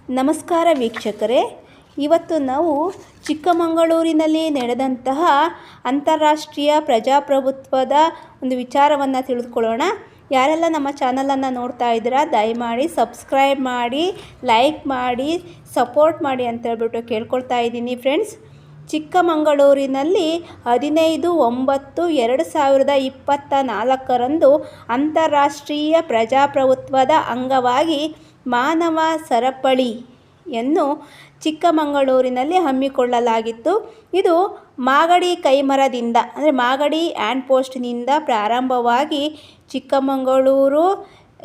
ನಮಸ್ಕಾರ ವೀಕ್ಷಕರೇ, ಇವತ್ತು ನಾವು ಚಿಕ್ಕಮಗಳೂರಿನಲ್ಲಿ ನಡೆದಂತಹ ಅಂತಾರಾಷ್ಟ್ರೀಯ ಪ್ರಜಾಪ್ರಭುತ್ವದ ಒಂದು ವಿಚಾರವನ್ನು ತಿಳಿದುಕೊಳ್ಳೋಣ. ಯಾರೆಲ್ಲ ನಮ್ಮ ಚಾನಲನ್ನು ನೋಡ್ತಾ ಇದ್ದೀರಾ ದಯಮಾಡಿ ಸಬ್ಸ್ಕ್ರೈಬ್ ಮಾಡಿ, ಲೈಕ್ ಮಾಡಿ, ಸಪೋರ್ಟ್ ಮಾಡಿ ಅಂತ ಹೇಳ್ಬಿಟ್ಟು ಕೇಳ್ಕೊಳ್ತಾ ಇದ್ದೀನಿ ಫ್ರೆಂಡ್ಸ್. ಚಿಕ್ಕಮಗಳೂರಿನಲ್ಲಿ 15/9/2024 ಅಂತಾರಾಷ್ಟ್ರೀಯ ಪ್ರಜಾಪ್ರಭುತ್ವದ ಅಂಗವಾಗಿ ಮಾನವ ಸರಪಳಿಯನ್ನು ಚಿಕ್ಕಮಗಳೂರಿನಲ್ಲಿ ಹಮ್ಮಿಕೊಳ್ಳಲಾಗಿತ್ತು. ಇದು ಮಾಗಡಿ ಕೈಮರದಿಂದ ಅಂದರೆ ಮಾಗಡಿ ಹ್ಯಾಂಡ್ ಪೋಸ್ಟ್ನಿಂದ ಪ್ರಾರಂಭವಾಗಿ ಚಿಕ್ಕಮಗಳೂರು,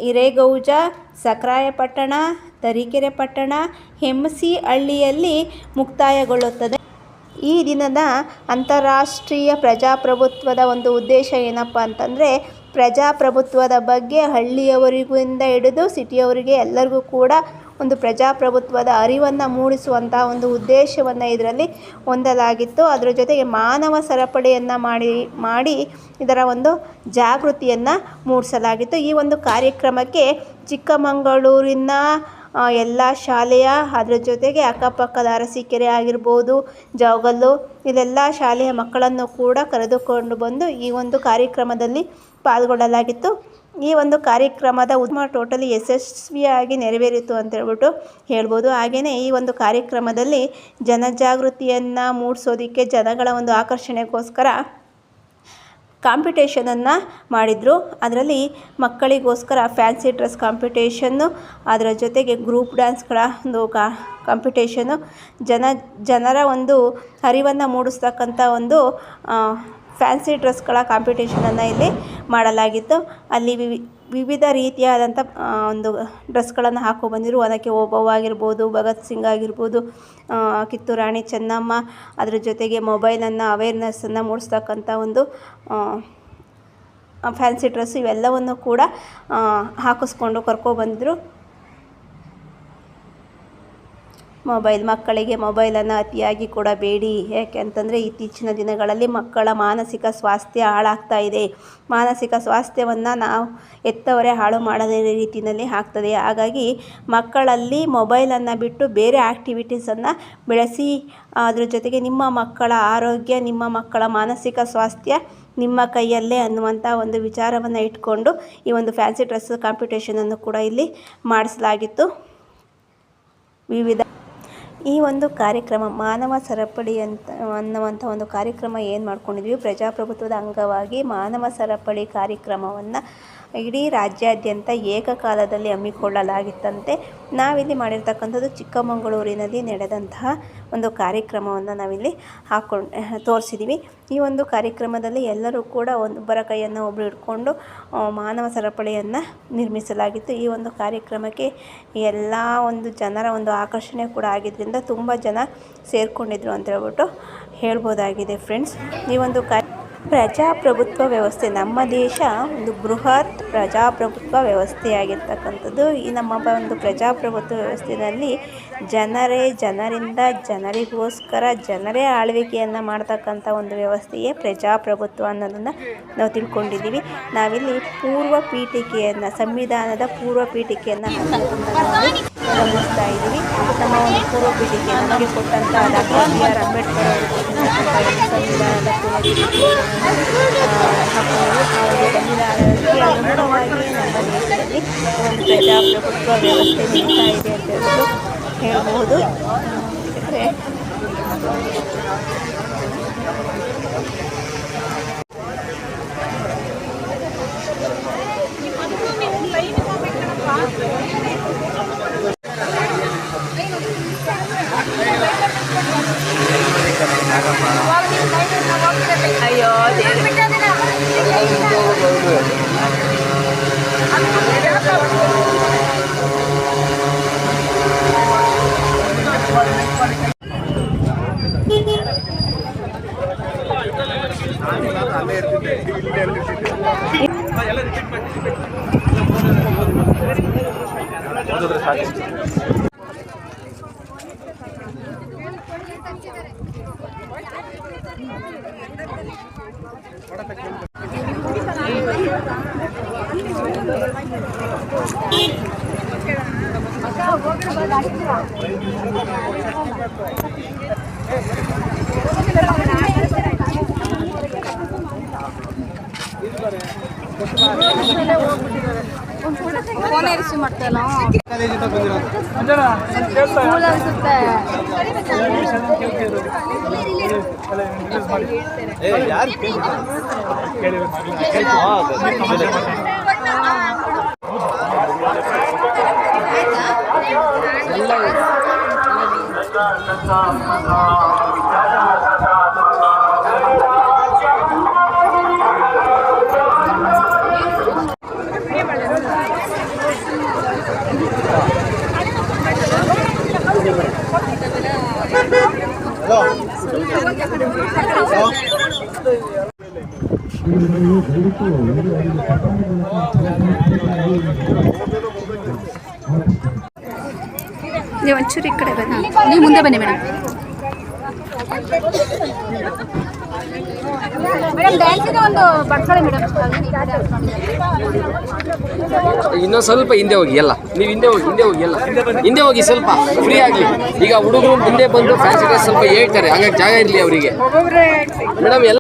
ಹಿರೇಗೌಜ, ಸಕ್ರಾಯಪಟ್ಟಣ, ತರೀಕೆರೆ ಪಟ್ಟಣ, ಹೆಮ್ಸಿ ಹಳ್ಳಿಯಲ್ಲಿ ಮುಕ್ತಾಯಗೊಳ್ಳುತ್ತದೆ. ಈ ದಿನದ ಅಂತಾರಾಷ್ಟ್ರೀಯ ಪ್ರಜಾಪ್ರಭುತ್ವದ ಒಂದು ಉದ್ದೇಶ ಏನಪ್ಪ ಅಂತಂದರೆ, ಪ್ರಜಾಪ್ರಭುತ್ವದ ಬಗ್ಗೆ ಹಳ್ಳಿಯವರಿಗಿಂದ ಹಿಡಿದು ಸಿಟಿಯವರಿಗೆ ಎಲ್ಲರಿಗೂ ಕೂಡ ಒಂದು ಪ್ರಜಾಪ್ರಭುತ್ವದ ಅರಿವನ್ನು ಮೂಡಿಸುವಂಥ ಒಂದು ಉದ್ದೇಶವನ್ನು ಇದರಲ್ಲಿ ಹೊಂದಲಾಗಿತ್ತು. ಅದರ ಜೊತೆಗೆ ಮಾನವ ಸರಪಳಿಯನ್ನು ಮಾಡಿ ಇದರ ಒಂದು ಜಾಗೃತಿಯನ್ನು ಮೂಡಿಸಲಾಗಿತ್ತು. ಈ ಒಂದು ಕಾರ್ಯಕ್ರಮಕ್ಕೆ ಚಿಕ್ಕಮಗಳೂರಿನ ಎಲ್ಲ ಶಾಲೆಯ, ಅದರ ಜೊತೆಗೆ ಅಕ್ಕಪಕ್ಕದ ಅರಸೀಕೆರೆ ಆಗಿರ್ಬೋದು, ಜವಗಲ್ಲು, ಇಲ್ಲೆಲ್ಲ ಶಾಲೆಯ ಮಕ್ಕಳನ್ನು ಕೂಡ ಕರೆದುಕೊಂಡು ಬಂದು ಈ ಒಂದು ಕಾರ್ಯಕ್ರಮದಲ್ಲಿ ಪಾಲ್ಗೊಳ್ಳಲಾಗಿತ್ತು. ಈ ಒಂದು ಕಾರ್ಯಕ್ರಮದ ಟೋಟಲಿ ಯಶಸ್ವಿಯಾಗಿ ನೆರವೇರಿತು ಅಂತ ಹೇಳ್ಬೋದು. ಹಾಗೆಯೇ ಈ ಒಂದು ಕಾರ್ಯಕ್ರಮದಲ್ಲಿ ಜನಜಾಗೃತಿಯನ್ನು ಮೂಡಿಸೋದಕ್ಕೆ, ಜನಗಳ ಒಂದು ಆಕರ್ಷಣೆಗೋಸ್ಕರ ಕಾಂಪಿಟೇಷನನ್ನು ಮಾಡಿದರು. ಅದರಲ್ಲಿ ಮಕ್ಕಳಿಗೋಸ್ಕರ ಫ್ಯಾನ್ಸಿ ಡ್ರೆಸ್ ಕಾಂಪಿಟೇಷನ್ನು, ಅದರ ಜೊತೆಗೆ ಗ್ರೂಪ್ ಡ್ಯಾನ್ಸ್ಗಳ ಒಂದು ಕಾಂಪಿಟೇಷನ್ನು, ಜನರ ಒಂದು ಅರಿವನ್ನು ಮೂಡಿಸ್ತಕ್ಕಂಥ ಒಂದು ಫ್ಯಾನ್ಸಿ ಡ್ರೆಸ್ಗಳ ಕಾಂಪಿಟೇಷನನ್ನು ಇಲ್ಲಿ ಮಾಡಲಾಗಿತ್ತು. ಅಲ್ಲಿ ವಿವಿಧ ರೀತಿಯಾದಂಥ ಒಂದು ಡ್ರೆಸ್ಗಳನ್ನು ಹಾಕೊಂಡ್ಬಂದಿರು. ಅದಕ್ಕೆ ಓಬವ್ವ ಆಗಿರ್ಬೋದು, ಭಗತ್ ಸಿಂಗ್ ಆಗಿರ್ಬೋದು, ಕಿತ್ತೂರು ರಾಣಿ ಚೆನ್ನಮ್ಮ, ಅದರ ಜೊತೆಗೆ ಮೊಬೈಲನ್ನು ಅವೇರ್ನೆಸ್ಸನ್ನು ಮೂಡಿಸ್ತಕ್ಕಂಥ ಒಂದು ಫ್ಯಾನ್ಸಿ ಡ್ರೆಸ್ ಇವೆಲ್ಲವನ್ನು ಕೂಡ ಹಾಕಿಸ್ಕೊಂಡು ಕರ್ಕೊಬಂದಿದ್ರು. ಮಕ್ಕಳಿಗೆ ಮೊಬೈಲನ್ನು ಅತಿಯಾಗಿ ಕೊಡಬೇಡಿ. ಯಾಕೆ ಅಂತಂದರೆ ಇತ್ತೀಚಿನ ದಿನಗಳಲ್ಲಿ ಮಕ್ಕಳ ಮಾನಸಿಕ ಸ್ವಾಸ್ಥ್ಯ ಹಾಳಾಗ್ತಾ ಇದೆ. ಮಾನಸಿಕ ಸ್ವಾಸ್ಥ್ಯವನ್ನು ನಾವು ಹೆತ್ತವರೇ ಹಾಳು ಮಾಡದ ರೀತಿಯಲ್ಲಿ ಆಗ್ತದೆ. ಹಾಗಾಗಿ ಮಕ್ಕಳಲ್ಲಿ ಮೊಬೈಲನ್ನು ಬಿಟ್ಟು ಬೇರೆ ಆ್ಯಕ್ಟಿವಿಟೀಸನ್ನು ಬೆಳೆಸಿ, ಅದ್ರ ಜೊತೆಗೆ ನಿಮ್ಮ ಮಕ್ಕಳ ಆರೋಗ್ಯ, ನಿಮ್ಮ ಮಕ್ಕಳ ಮಾನಸಿಕ ಸ್ವಾಸ್ಥ್ಯ ನಿಮ್ಮ ಕೈಯಲ್ಲೇ ಅನ್ನುವಂಥ ಒಂದು ವಿಚಾರವನ್ನು ಇಟ್ಕೊಂಡು ಈ ಒಂದು ಫ್ಯಾನ್ಸಿ ಡ್ರೆಸ್ ಕಾಂಪಿಟೇಷನನ್ನು ಕೂಡ ಇಲ್ಲಿ ಮಾಡಿಸಲಾಗಿತ್ತು. ಈ ಒಂದು ಕಾರ್ಯಕ್ರಮ ಮಾನವ ಸರಪಳಿ ಅನ್ನುವಂಥ ಒಂದು ಕಾರ್ಯಕ್ರಮ ಏನು ಮಾಡ್ಕೊಂಡಿದ್ವಿ, ಪ್ರಜಾಪ್ರಭುತ್ವದ ಅಂಗವಾಗಿ ಮಾನವ ಸರಪಳಿ ಕಾರ್ಯಕ್ರಮವನ್ನು ಇಡೀ ರಾಜ್ಯಾದ್ಯಂತ ಏಕಕಾಲದಲ್ಲಿ ಹಮ್ಮಿಕೊಳ್ಳಲಾಗಿತ್ತಂತೆ. ನಾವಿಲ್ಲಿ ಮಾಡಿರ್ತಕ್ಕಂಥದ್ದು ಚಿಕ್ಕಮಗಳೂರಿನಲ್ಲಿ ನಡೆದಂತಹ ಒಂದು ಕಾರ್ಯಕ್ರಮವನ್ನು ನಾವಿಲ್ಲಿ ತೋರಿಸಿದ್ದೀವಿ. ಈ ಒಂದು ಕಾರ್ಯಕ್ರಮದಲ್ಲಿ ಎಲ್ಲರೂ ಕೂಡ ಒಬ್ಬರ ಕೈಯನ್ನು ಒಬ್ಬರು ಹಿಡ್ಕೊಂಡು ಮಾನವ ಸರಪಳಿಯನ್ನು ನಿರ್ಮಿಸಲಾಗಿತ್ತು. ಈ ಒಂದು ಕಾರ್ಯಕ್ರಮಕ್ಕೆ ಎಲ್ಲ ಒಂದು ಜನರ ಒಂದು ಆಕರ್ಷಣೆ ಕೂಡ ಆಗಿದ್ದರಿಂದ ತುಂಬ ಜನ ಸೇರಿಕೊಂಡಿದ್ರು ಅಂತ ಹೇಳ್ಬೋದಾಗಿದೆ ಫ್ರೆಂಡ್ಸ್. ಈ ಒಂದು ಪ್ರಜಾಪ್ರಭುತ್ವ ವ್ಯವಸ್ಥೆ, ನಮ್ಮ ದೇಶ ಒಂದು ಬೃಹತ್ ಪ್ರಜಾಪ್ರಭುತ್ವ ವ್ಯವಸ್ಥೆಯಾಗಿರ್ತಕ್ಕಂಥದ್ದು. ಈ ನಮ್ಮ ಒಂದು ಪ್ರಜಾಪ್ರಭುತ್ವ ವ್ಯವಸ್ಥೆಯಲ್ಲಿ ಜನರಿಂದ ಜನರಿಗೋಸ್ಕರ ಜನರೇ ಆಳ್ವಿಕೆಯನ್ನು ಮಾಡ್ತಕ್ಕಂಥ ಒಂದು ವ್ಯವಸ್ಥೆಯೇ ಪ್ರಜಾಪ್ರಭುತ್ವ ಅನ್ನೋದನ್ನು ನಾವು ತಿಳ್ಕೊಂಡಿದ್ದೀವಿ. ನಾವಿಲ್ಲಿ ಸಂವಿಧಾನದ ಪೂರ್ವ ಪೀಠಿಕೆಯನ್ನು ಗಮನಿಸ್ತಾ ಇದ್ದೀವಿ. ನಮ್ಮ ಒಂದು ಪೂರ್ವ ಪೀಠಿಕೆ ನಮಗೆ ಕೊಟ್ಟಂಥ ಡಾಕ್ಟರ್ BR ಅಂಬೇಡ್ಕರ್ ಅವರು ಕೊಟ್ಟಿರ್ತಕ್ಕಂಥ ಸಂವಿಧಾನದ ಪೂರ್ವ ಪೀಠಿಕೆಯನ್ನು ಹಾಕೊಂಡು ಆ ಒಂದು ಸಂವಿಧಾನಕ್ಕೆ ಅನುಗುಣವಾಗಿ ನಮ್ಮ ದೇಶದಲ್ಲಿ ಒಂದು ಪ್ರಜಾಪ್ರಭುತ್ವ ವ್ಯವಸ್ಥೆ ನಡೀತಾ ಇದೆ ಅಂತ ಹೇಳ್ಬೋದು. ಅಯ್ಯೋ ಫೋನೇ ರಿಸೀವ್ ಮಾಡ್ತಾಯಿಲ್ಲ ನೀವು ಒಂಚೂರು ಈ ಕಡೆ ಬನ್ನಿ, ನೀವು ಮುಂದೆ ಬನ್ನಿ ಮೇಡಮ್. ಮೇಡಮ್ ಡ್ಯಾನ್ಸಿಗೆ ಒಂದು ಬರ್ಕೊಳ್ಳಿ ಮೇಡಮ್. ಇನ್ನೊಂದು ಸ್ವಲ್ಪ ಹಿಂದೆ ಹೋಗಿ ಎಲ್ಲ ನೀವು ಹಿಂದೆ ಹೋಗಿ ಎಲ್ಲ ಹಿಂದೆ ಹೋಗಿ ಸ್ವಲ್ಪ ಫ್ರೀ ಆಗಲಿ. ಈಗ ಹುಡುಗರು ಮುಂದೆ ಬಂದು ಫ್ಯಾನ್ಸಿ ಡ್ರೆಸ್ ಸ್ವಲ್ಪ ಹೇಳ್ತಾರೆ, ಹಾಗಾಗಿ ಜಾಗ ಇರಲಿ ಅವರಿಗೆ ಮೇಡಮ್. ಎಲ್ಲ